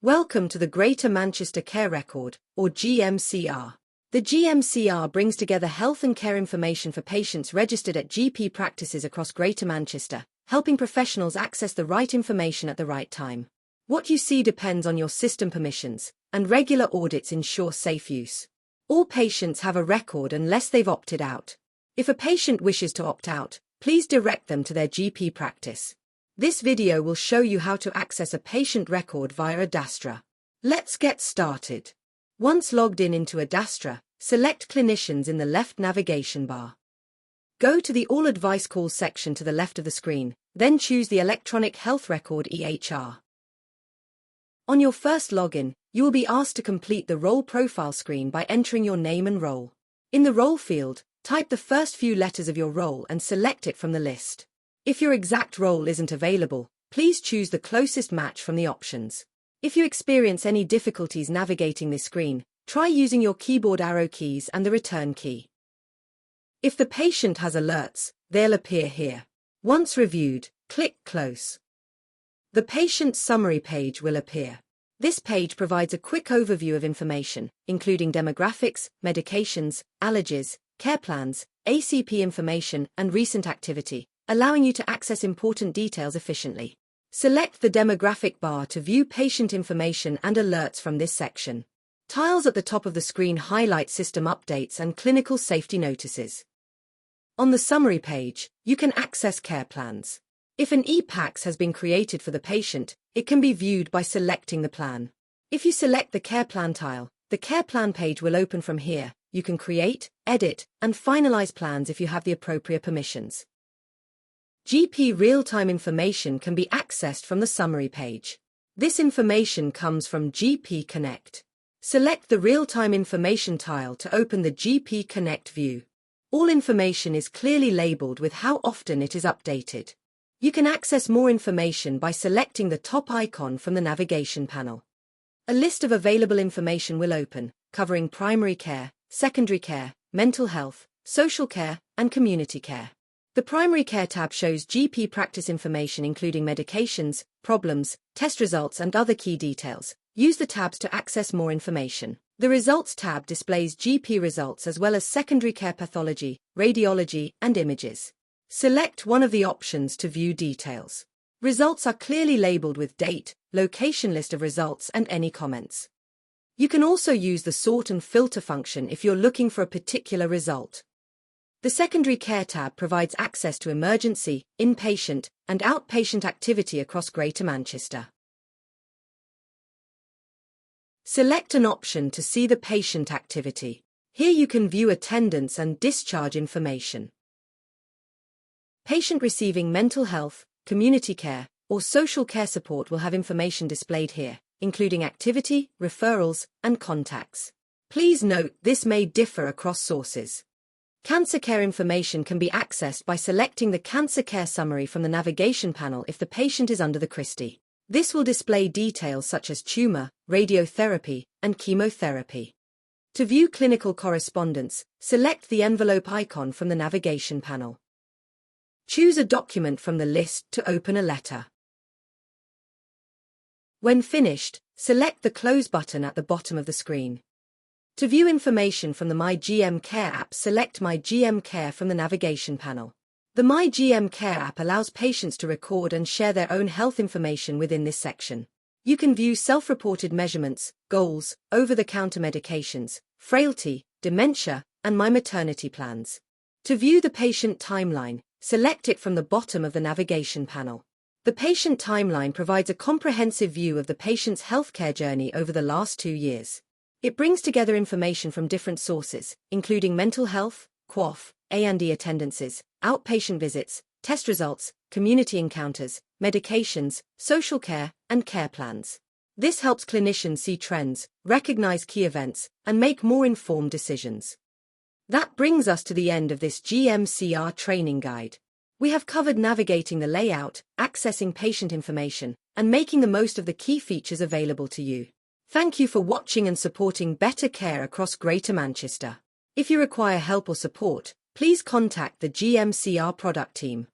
Welcome to the Greater Manchester Care Record, or GMCR. The GMCR brings together health and care information for patients registered at GP practices across Greater Manchester, helping professionals access the right information at the right time. What you see depends on your system permissions, and regular audits ensure safe use. All patients have a record unless they've opted out. If a patient wishes to opt out, please direct them to their GP practice. This video will show you how to access a patient record via Adastra. Let's get started. Once logged into Adastra, select Clinicians in the left navigation bar. Go to the All Advice Calls section to the left of the screen, then choose the Electronic Health Record EHR. On your first login, you will be asked to complete the role profile screen by entering your name and role. In the role field, type the first few letters of your role and select it from the list. If your exact role isn't available, please choose the closest match from the options. If you experience any difficulties navigating this screen, try using your keyboard arrow keys and the return key. If the patient has alerts, they'll appear here. Once reviewed, click Close. The patient summary page will appear. This page provides a quick overview of information, including demographics, medications, allergies, care plans, ACP information, and recent activity, allowing you to access important details efficiently. Select the demographic bar to view patient information and alerts from this section. Tiles at the top of the screen highlight system updates and clinical safety notices. On the summary page, you can access care plans. If an e-PACS has been created for the patient, it can be viewed by selecting the plan. If you select the care plan tile, the care plan page will open from here. You can create, edit, and finalize plans if you have the appropriate permissions. GP real-time information can be accessed from the summary page. This information comes from GP Connect. Select the real-time information tile to open the GP Connect view. All information is clearly labeled with how often it is updated. You can access more information by selecting the top icon from the navigation panel. A list of available information will open, covering primary care, secondary care, mental health, social care, and community care. The Primary Care tab shows GP practice information including medications, problems, test results and other key details. Use the tabs to access more information. The Results tab displays GP results as well as secondary care pathology, radiology, and images. Select one of the options to view details. Results are clearly labeled with date, location, list of results, and any comments. You can also use the Sort and Filter function if you're looking for a particular result. The Secondary Care tab provides access to emergency, inpatient, and outpatient activity across Greater Manchester. Select an option to see the patient activity. Here you can view attendance and discharge information. Patient receiving mental health, community care, or social care support will have information displayed here, including activity, referrals, and contacts. Please note this may differ across sources. Cancer care information can be accessed by selecting the Cancer Care Summary from the navigation panel if the patient is under the CRISTI. This will display details such as tumor, radiotherapy, and chemotherapy. To view clinical correspondence, select the envelope icon from the navigation panel. Choose a document from the list to open a letter. When finished, select the Close button at the bottom of the screen. To view information from the My GM Care app, select My GM Care from the navigation panel. The My GM Care app allows patients to record and share their own health information within this section. You can view self-reported measurements, goals, over-the-counter medications, frailty, dementia, and My Maternity plans. To view the patient timeline, select it from the bottom of the navigation panel. The patient timeline provides a comprehensive view of the patient's healthcare journey over the last 2 years. It brings together information from different sources, including mental health, QOF, A&E attendances, outpatient visits, test results, community encounters, medications, social care, and care plans. This helps clinicians see trends, recognize key events, and make more informed decisions. That brings us to the end of this GMCR training guide. We have covered navigating the layout, accessing patient information, and making the most of the key features available to you. Thank you for watching and supporting better care across Greater Manchester. If you require help or support, please contact the GMCR Product Team.